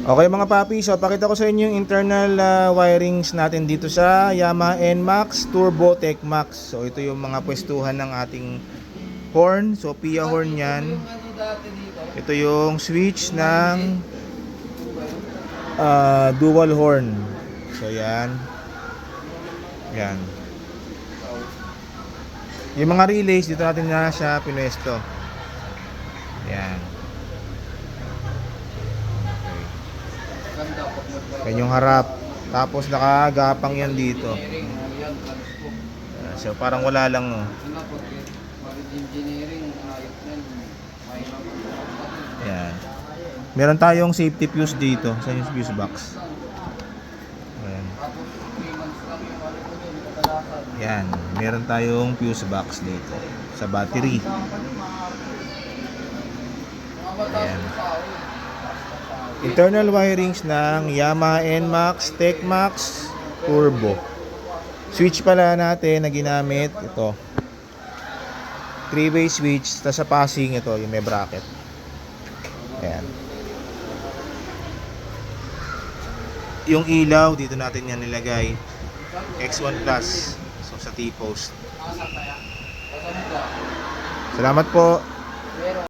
Okay mga papi, so pakita ko sa inyo yung internal wirings natin dito sa Yamaha NMAX Turbo Tech Max. So ito yung mga pwestuhan ng ating horn. So PIA horn yan. Ito yung switch ng dual horn. So yan. Yan. Yung mga relays dito natin na siya pinwesto. Yan. Yan yung harap. Tapos nakagapang yan dito. So parang wala lang, no. Yan. Meron tayong safety fuse dito sa yung fuse box. Ayan. Yan. Meron tayong fuse box dito sa battery. Ayan. Internal wirings ng Yamaha NMAX Tech Max Turbo. Switch pala natin na ginamit ito. 3-way switch, tapos sa passing ito yung may bracket. Ayan. Yung ilaw dito natin yan nilagay. X1 Plus. So sa T-post. Salamat po.